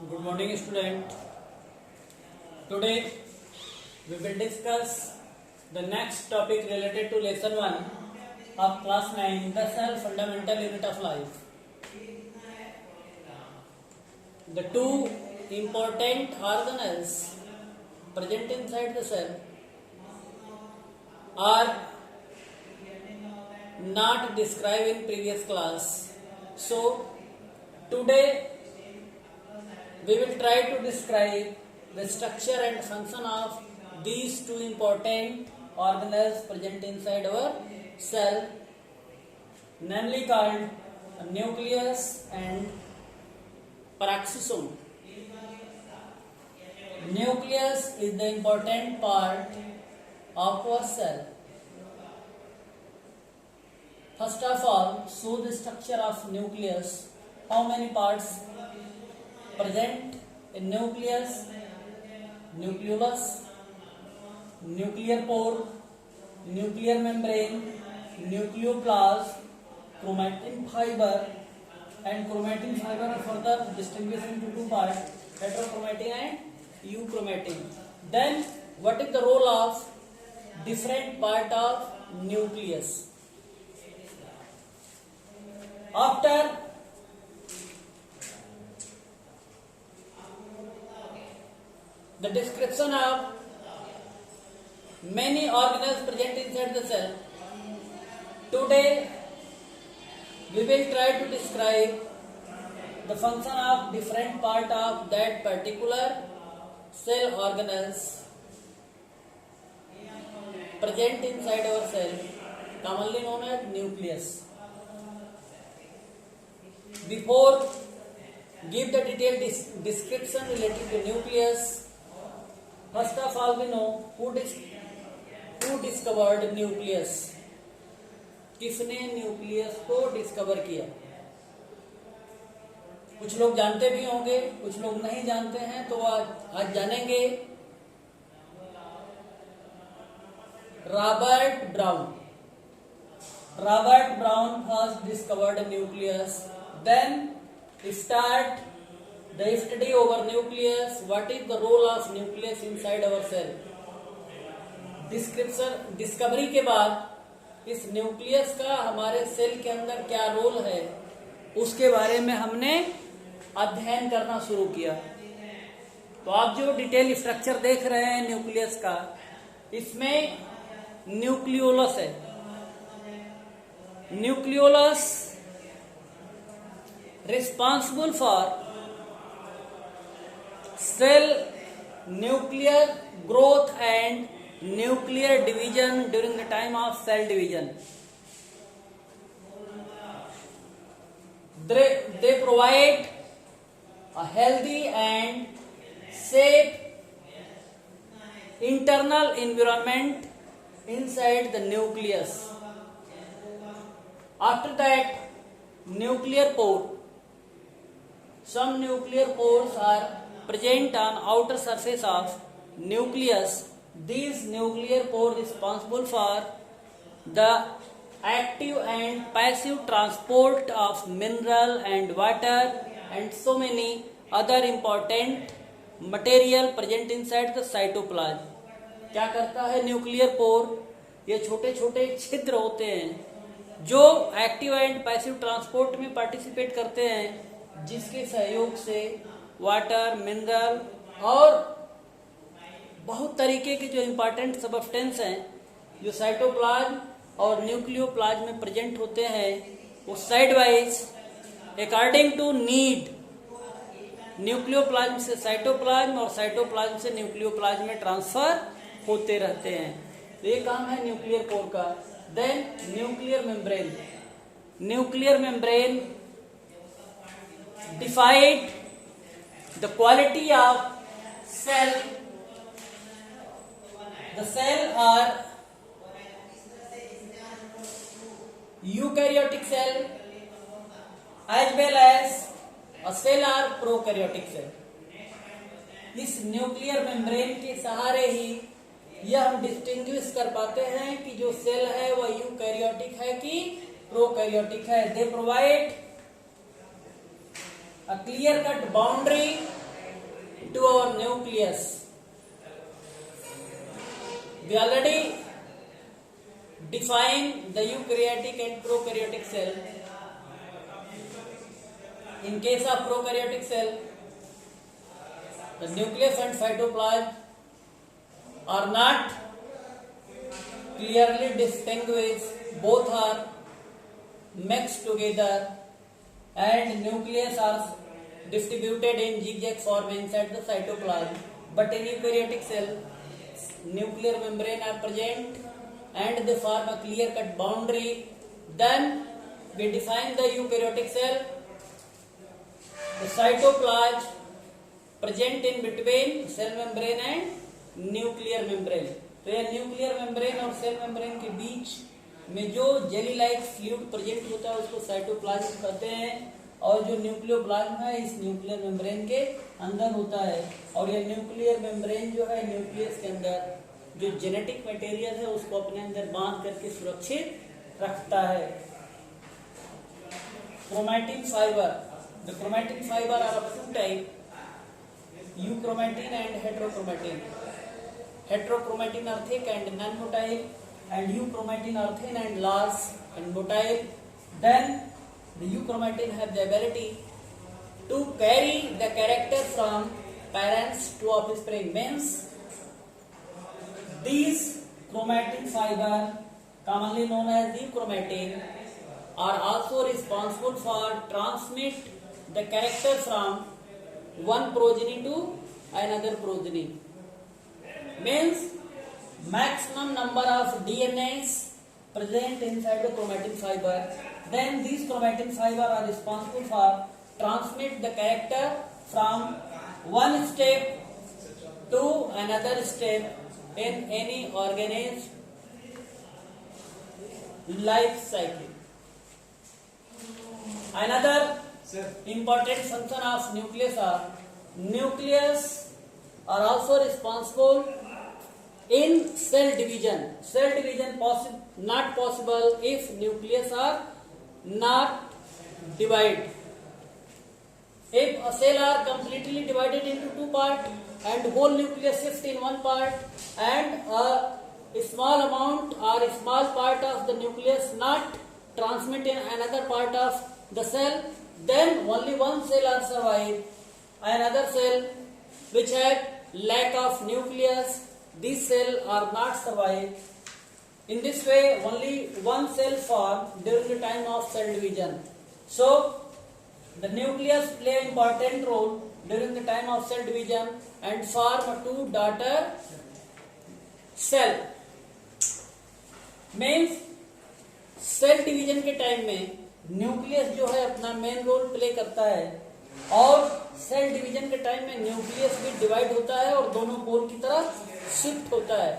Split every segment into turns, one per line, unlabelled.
Good morning, student. Today we will discuss the next topic related to lesson 1 of class 9, the cell fundamental unit of life. The two important organelles present inside the cell are not described in previous class. So today we will try to describe the structure and function of these two important organelles present inside our cell, namely called nucleus and peroxisome. Nucleus is the important part of our cell. First of all, show the structure of nucleus. How many parts present in nucleus? Nucleolus, nuclear pore, nuclear membrane, nucleoplasm, chromatin fiber, and chromatin fiber are further distinguished into two parts, heterochromatin and euchromatin. Then what is the role of different part of nucleus? After the description of many organelles present inside the cell, today we will try to describe the function of different part of that particular cell organelles present inside our cell, commonly known as nucleus. Before give the detailed description related to nucleus, first of all we know who discovered nucleus. किसने nucleus को discover किया? कुछ लोग जानते भी होंगे, कुछ लोग नहीं जानते हैं, तो आज जानेंगे। Robert brown first discovered nucleus. Then start the study over nucleus. What is the role of nucleus inside our cell? Discovery के बाद इस न्यूक्लियस का हमारे सेल के अंदर क्या रोल है, उसके बारे में हमने अध्ययन करना शुरू किया. तो आप जो डिटेल स्ट्रक्चर देख रहे हैं न्यूक्लियस का, इसमें न्यूक्लियोलस है. Nucleolus responsible for cell nuclear growth and nuclear division during the time of cell division. They provide a healthy and safe internal environment inside the nucleus. After that, nuclear pore. Some nuclear pores are present on outer surface of nucleus. These nuclear pores responsible for the active and passive transport of mineral and water and so many other important material present inside the cytoplasm. क्या करता है nuclear पोर? ये छोटे छोटे छिद्र होते हैं जो एक्टिव एंड पैसिव ट्रांसपोर्ट में पार्टिसिपेट करते हैं, जिसके सहयोग से वाटर, मिनरल और बहुत तरीके के जो इम्पोर्टेंट सब्सटेंस हैं जो साइटोप्लाज्म और न्यूक्लियोप्लाज्म में प्रेजेंट होते हैं, वो side wise according to need nucleoplasm से साइटोप्लाज्म और साइटोप्लाज्म से न्यूक्लियोप्लाज्म में ट्रांसफर होते रहते हैं. तो ये काम है न्यूक्लियर पोर का. Then nuclear membrane define the quality of cell. The cell are eukaryotic cell as well as a cell are prokaryotic cell. इस न्यूक्लियर मेम्ब्रेन के सहारे ही यह हम डिस्टिंग्विश कर पाते हैं कि जो सेल है वह यूकैरियोटिक है कि प्रोकैरियोटिक है. They provide a clear cut boundary into our nucleus. We already define the eukaryotic and prokaryotic cell. In case of prokaryotic cell, the nucleus and cytoplasm are not clearly distinguished, both are mixed together, and nucleus are distributed in zigzag form inside the cytoplasm. But in eukaryotic cell, nuclear membrane are present and they form a clear cut boundary. Then we define the eukaryotic cell, the cytoplasm present in between cell membrane and nuclear membrane. तो यह nuclear membrane और cell membrane के बीच में जो jelly like fluid present होता है उसको cytoplasm कहते हैं, और जो न्यूक्लियोप्लाज्म है इस न्यूक्लियर मेम्ब्रेन के अंदर होता है। और यह न्यूक्लियर मेम्ब्रेन जो है न्यूक्लियस के अंदर जो जेनेटिक मटेरियल है उसको अपने अंदर बांध करके सुरक्षित रखता है। Chromatin fibre, the chromatin fibre are of two type, euchromatin and heterochromatin. Heterochromatin are thick and non-motile, and euchromatin are thin and large and motile. Then the euchromatin have the ability to carry the character from parents to offspring. Means these chromatin fiber, commonly known as euchromatin, are also responsible for transmit the character from one progeny to another progeny. Means maximum number of DNAs present inside the chromatin fiber. Then these chromatin fiber are responsible for transmit the character from one step to another step in any organism life cycle. Another important function of nucleus are also responsible in cell division. Cell division not possible if nucleus are not divided. If a cell are completely divided into two parts and whole nucleus shift in one part, and a small amount or a small part of the nucleus not transmit in another part of the cell, then only one cell are survive. Another cell which had lack of nucleus, these cell are not survive. In this way, only one cell formed during the time of cell division. So, the nucleus play an important role during the time of cell division and form two daughter cell. Means cell division के time में nucleus जो है अपना main role play करता है, और cell division के time में न्यूक्लियस भी डिवाइड होता है और दोनों पोल की तरफ शिफ्ट होता है।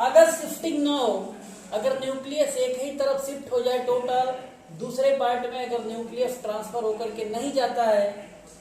अगर शिफ्टिंग न हो, अगर न्यूक्लियस एक ही तरफ शिफ्ट हो जाए टोटल, दूसरे पार्ट में अगर न्यूक्लियस ट्रांसफर होकर के नहीं जाता है,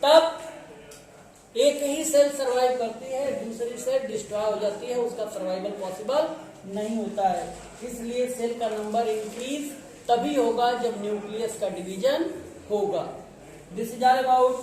तब एक ही सेल सरवाइव करती है, दूसरी सेल डिस्ट्रॉय हो जाती है, उसका सर्वाइवल पॉसिबल नहीं होता है। इसलिए सेल का नंबर इंक्रीज तभी होगा जब न्यूक्लियस का डिवीजन होगा। This is all about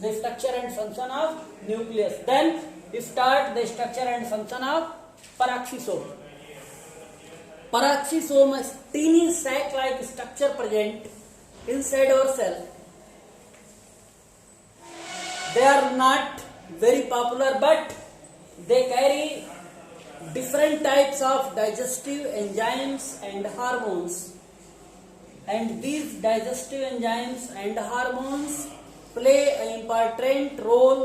the structure and function of nucleus. Then start the structure and function of peroxisome. Peroxisome is teeny sac-like structure present inside our cell. They are not very popular, but they carry different types of digestive enzymes and hormones. And these digestive enzymes and hormones play an important role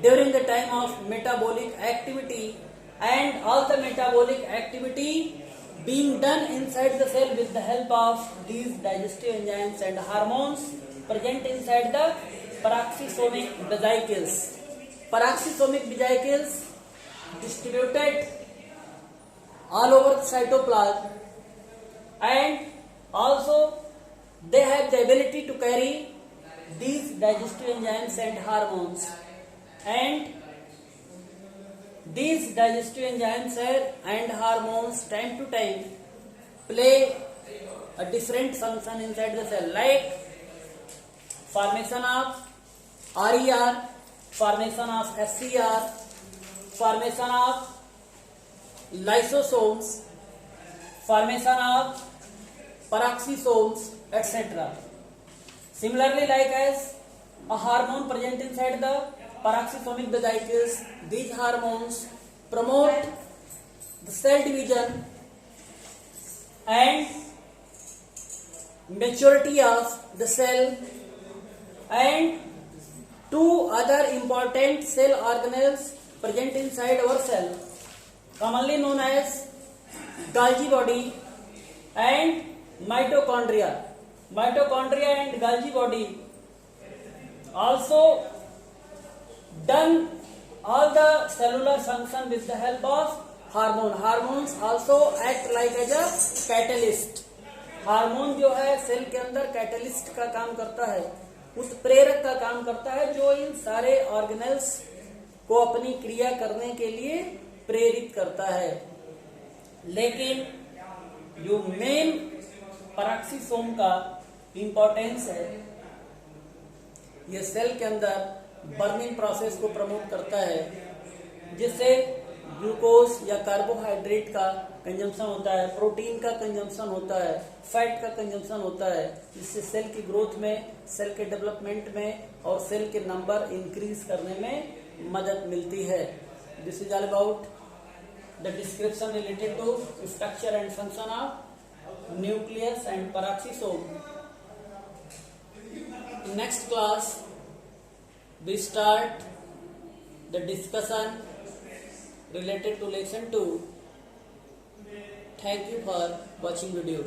during the time of metabolic activity, and all the metabolic activity being done inside the cell with the help of these digestive enzymes and hormones present inside the peroxisomic vesicles. Peroxisomic vesicles distributed all over the cytoplasm, and also they have the ability to carry these digestive enzymes and hormones. And these digestive enzymes and hormones time to time play a different function inside the cell, like formation of RER formation of SCR, formation of lysosomes, formation of peroxisomes, etc. Similarly, like as a hormone present inside the peroxisomic vesicles, these hormones promote the cell division and maturity of the cell, and two other important cell organelles present inside our cell, commonly known as Golgi body and mitochondria. Mitochondria and Golgi body also done all the cellular function with the help of hormone. Hormones also act like as a catalyst. Hormone जो है cell के अंदर catalyst का काम करता है, उत्प्रेरक का काम करता है, जो इन सारे ऑर्गेनेल्स को अपनी क्रिया करने के लिए प्रेरित करता है। लेकिन जो मेन पेरोक्सिसोम का इंपॉर्टेंस है, ये सेल के अंदर बर्निंग प्रोसेस को प्रमोट करता है, जिससे ग्लूकोज या कार्बोहाइड्रेट का कंजम्पशन होता है, प्रोटीन का कंजम्पशन होता है, फैट का कंजम्पशन होता है, जिससे सेल की ग्रोथ में, सेल के डेवलपमेंट में और सेल के नंबर इंक्रीज करने में मदद मिलती है। This is all about the description related to structure and function of nucleus and peroxisome. In next class, we start the discussion related to lesson 2. Thank you for watching video.